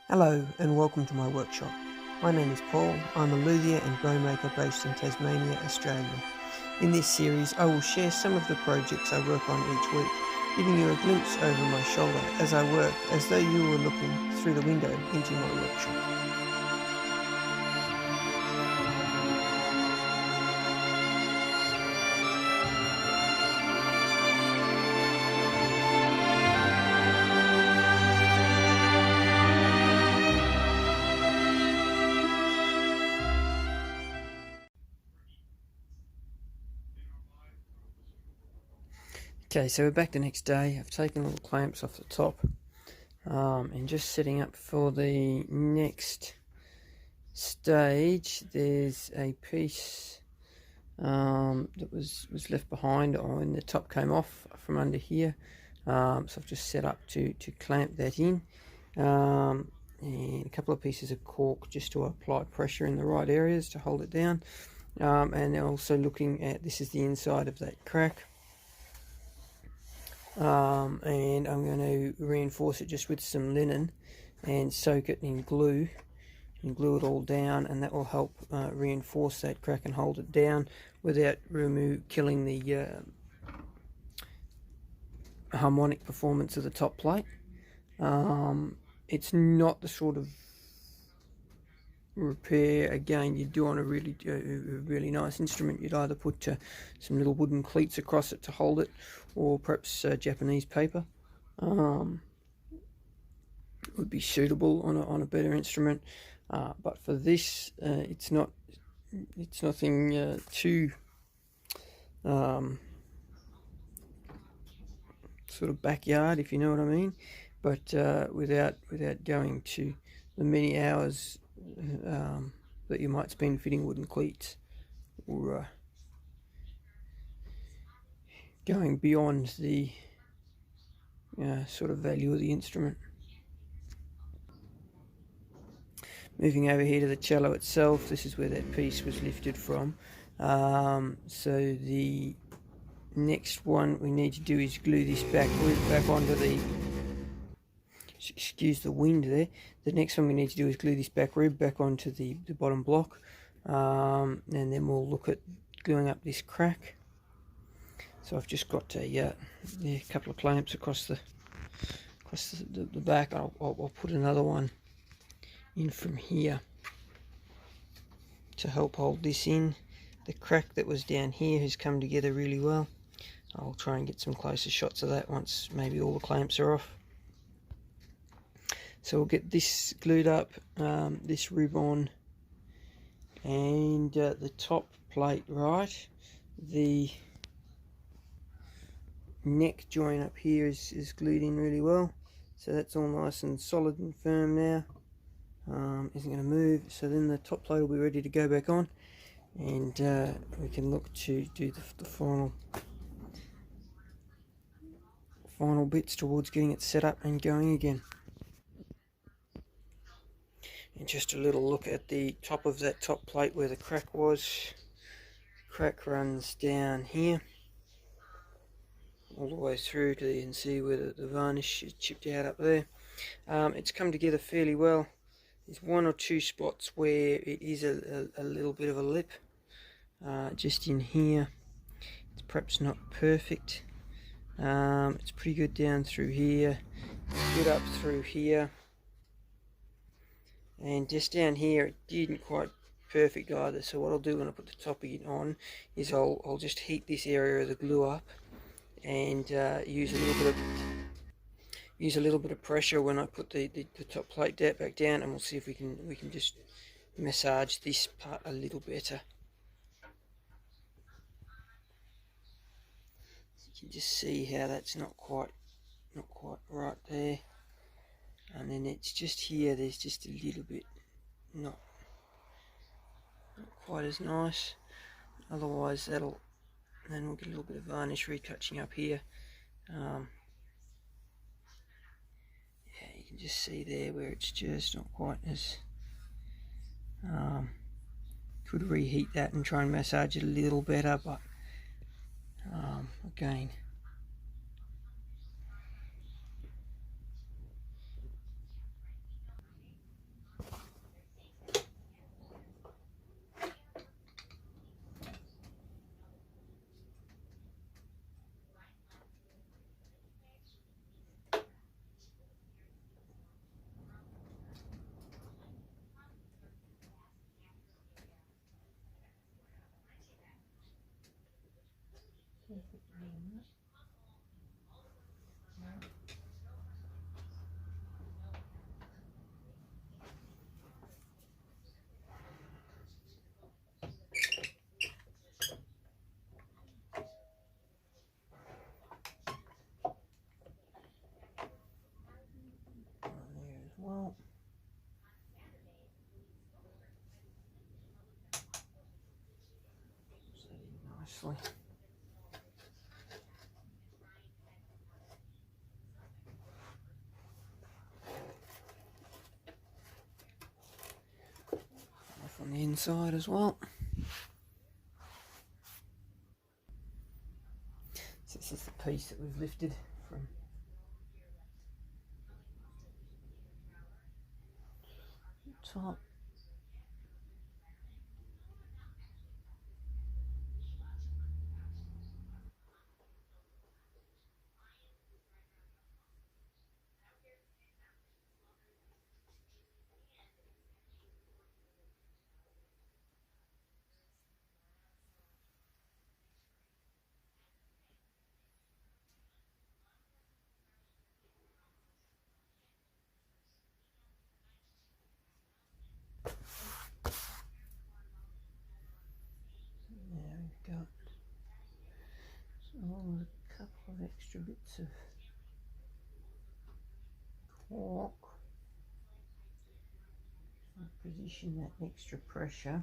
Hello and welcome to my workshop. My name is Paul. I'm a luthier and bow maker based in Tasmania, Australia. In this series I will share some of the projects I work on each week, giving you a glimpse over my shoulder as I work as though you were looking through the window into my workshop. Okay, so we're back the next day. I've taken all the clamps off the top and just setting up for the next stage. There's a piece that was left behind and the top came off from under here, so I've just set up to clamp that in, and a couple of pieces of cork just to apply pressure in the right areas to hold it down, and then also looking at, this is the inside of that crack. And I'm going to reinforce it just with some linen and soak it in glue and glue it all down, and that will help reinforce that crack and hold it down without killing the harmonic performance of the top plate. It's not the sort of repair again you do on a really nice instrument. You'd either put some little wooden cleats across it to hold it, or perhaps Japanese paper would be suitable on a better instrument, but for this it's nothing too sort of backyard, if you know what I mean, but without going to the many hours that you might spend fitting wooden cleats, or going beyond the sort of value of the instrument. Moving over here to the cello itself, this is where that piece was lifted from. So the next one we need to do is glue this back onto the, excuse the wind there, the next one we need to do is glue this back rib back onto the bottom block, and then we'll look at gluing up this crack. So I've just got a couple of clamps across the back. I'll put another one in from here to help hold this in. The crack that was down here has come together really well. I'll try and get some closer shots of that once maybe all the clamps are off. So we'll get this glued up, this rib on, and the top plate right. The neck joint up here is glued in really well, so that's all nice and solid and firm now. Isn't going to move, so then the top plate will be ready to go back on, and we can look to do the final bits towards getting it set up and going again. And just a little look at the top of that top plate where the crack was. The crack runs down here all the way through to, you can see where the varnish is chipped out up there. It's come together fairly well. There's one or two spots where it is a little bit of a lip, just in here. It's perhaps not perfect. It's pretty good down through here, it's good up through here, and just down here it didn't quite perfect either. So what I'll do when I put the top of it on is I'll just heat this area of the glue up and use a little bit of pressure when I put the top plate back down, and we'll see if we can just massage this part a little better. So you can just see how that's not quite right there, and then it's just here. There's just a little bit not quite as nice. Otherwise, then we'll get a little bit of varnish retouching up here. Yeah, you can just see there where it's just not quite as. Could reheat that and try and massage it a little better, but again, there as well. Set in nicely. Off on the inside as well. So this is the piece that we've lifted from the top. There we've got a couple of extra bits of cork. Position that extra pressure.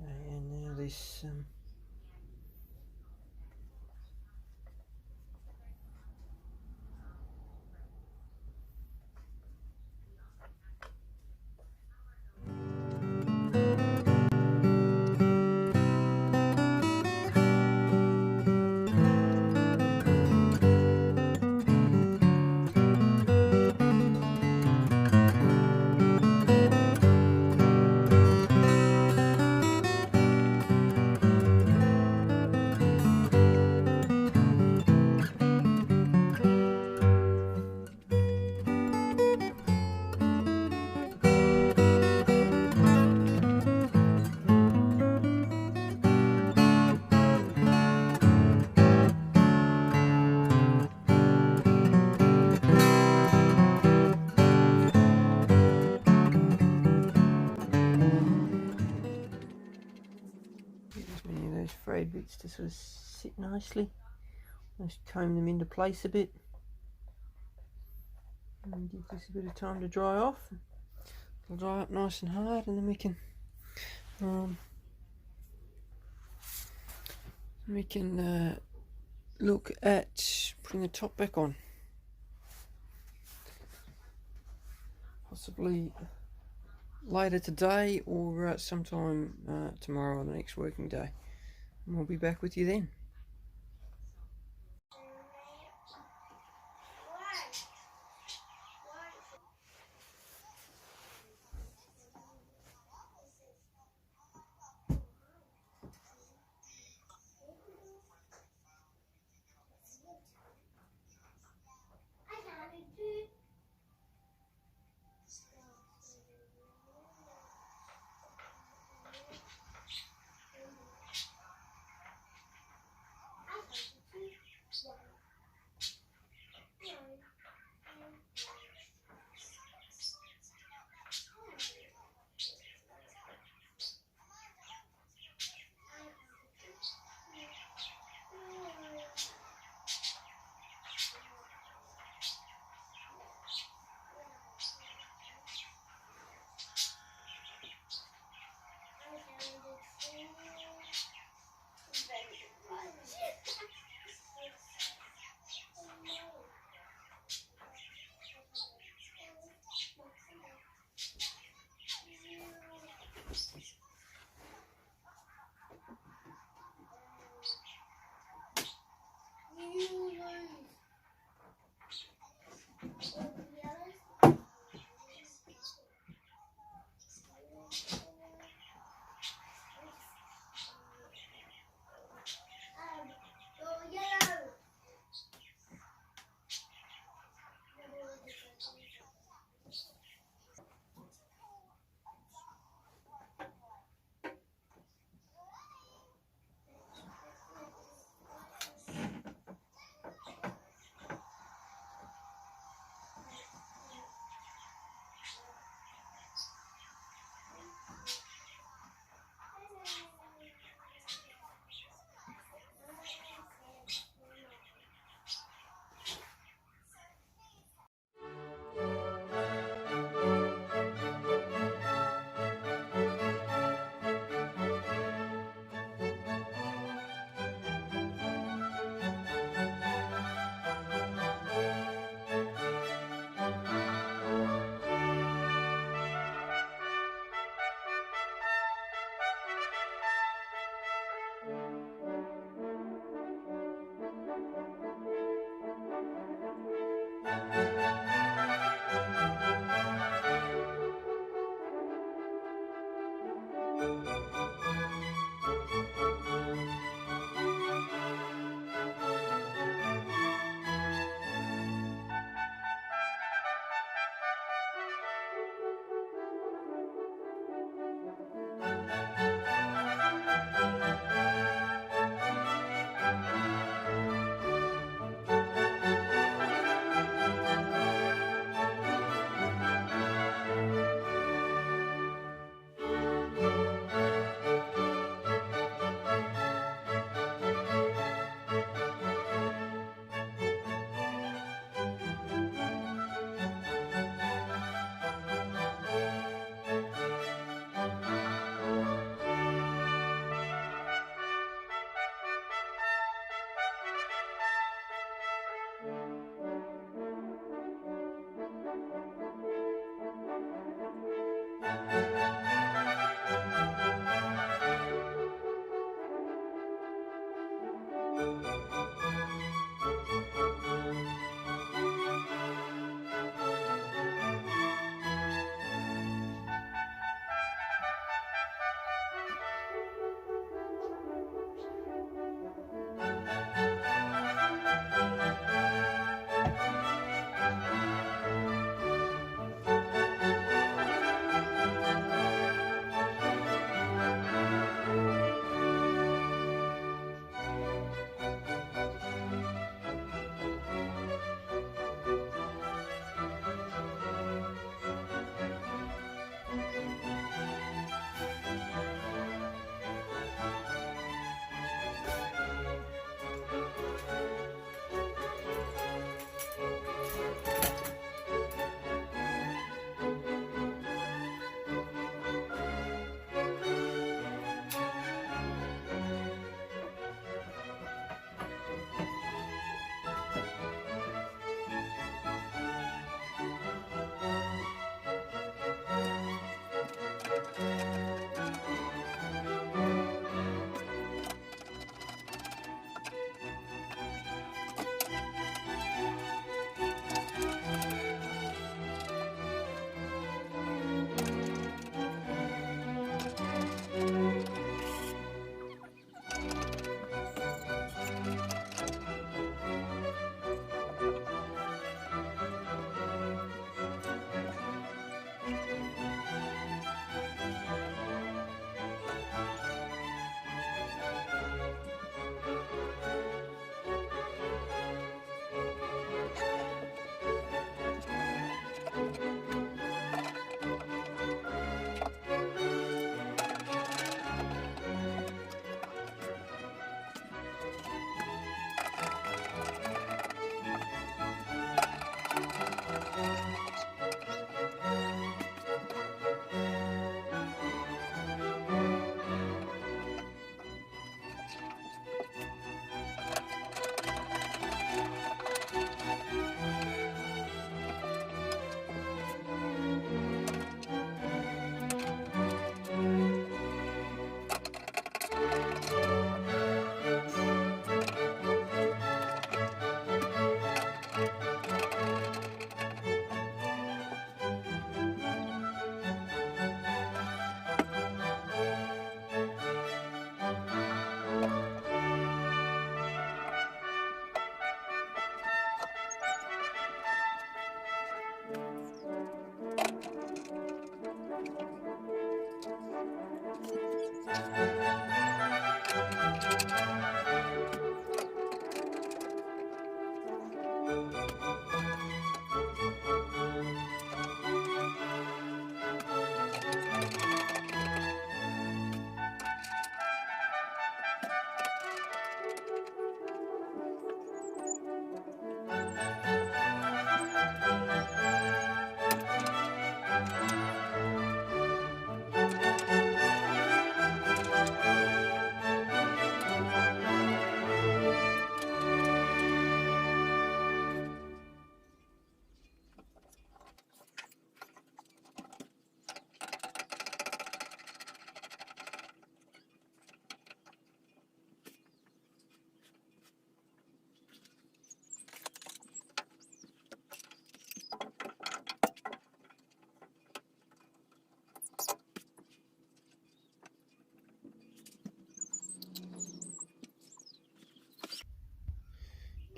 Okay, and now this many of those frayed bits to sort of sit nicely. Just comb them into place a bit and give this a bit of time to dry off. It'll dry up nice and hard, and then we can look at putting the top back on, possibly later today or sometime tomorrow or the next working day, and we'll be back with you then.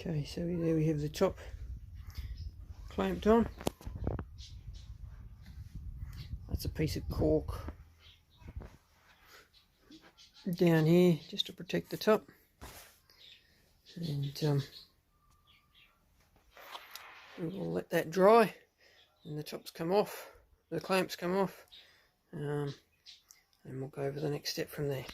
Okay, so there we have the top clamped on. That's a piece of cork down here just to protect the top, and we will let that dry and the tops come off, the clamps come off, and we'll go over the next step from there.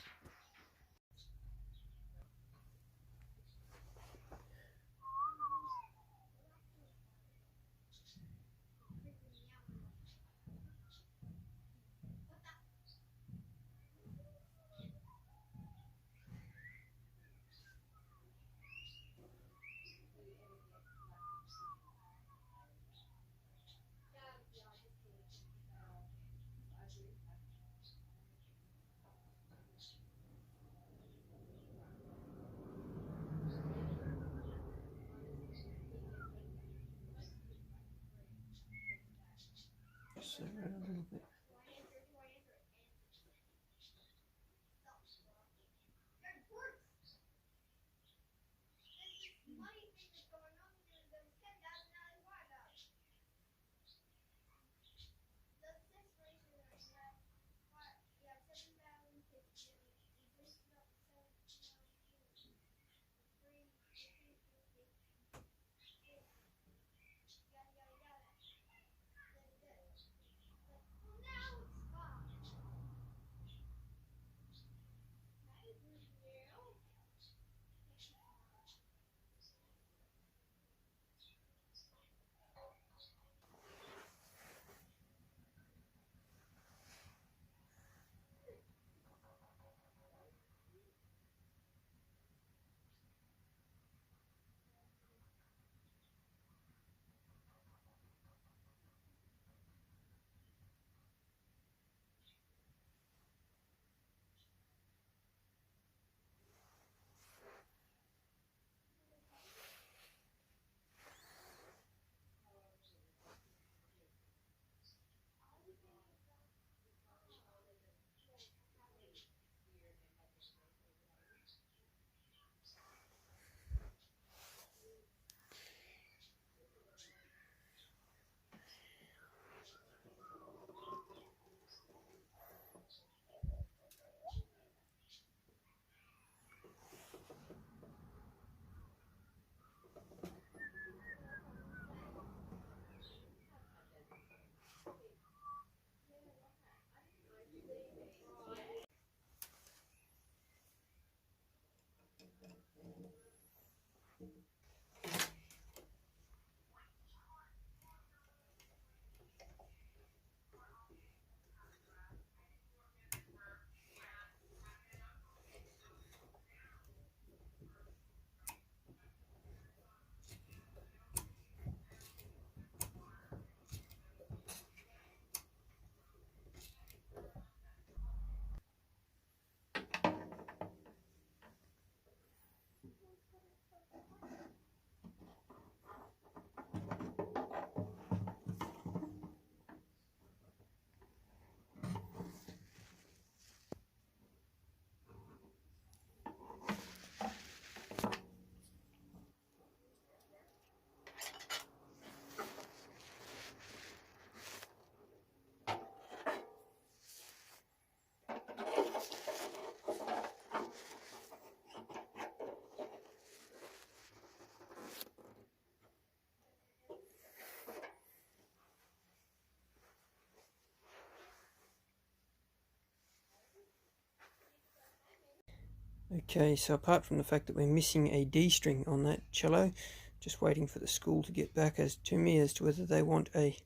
Okay, so apart from the fact that we're missing a D string on that cello, just waiting for the school to get back as to me as to whether they want a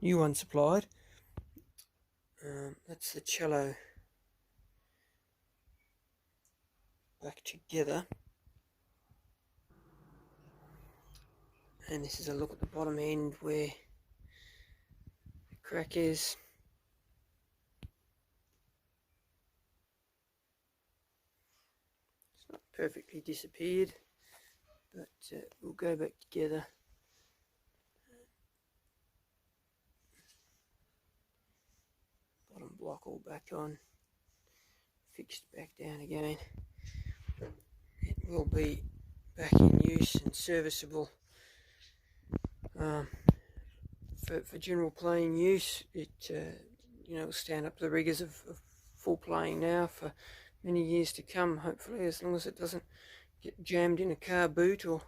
new one supplied. That's the cello back together. And this is a look at the bottom end where the crack is. It's not perfectly disappeared, but we'll go back together. Bottom block all back on, fixed back down again. It will be back in use and serviceable for general playing use. It will stand up to the rigours of full playing now for many years to come, hopefully, as long as it doesn't get jammed in a car boot or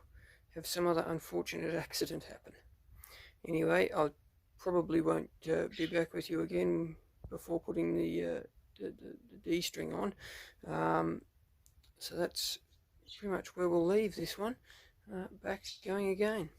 have some other unfortunate accident happen. Anyway, I probably won't be back with you again before putting the D string on. So that's pretty much where we'll leave this one. Back going again.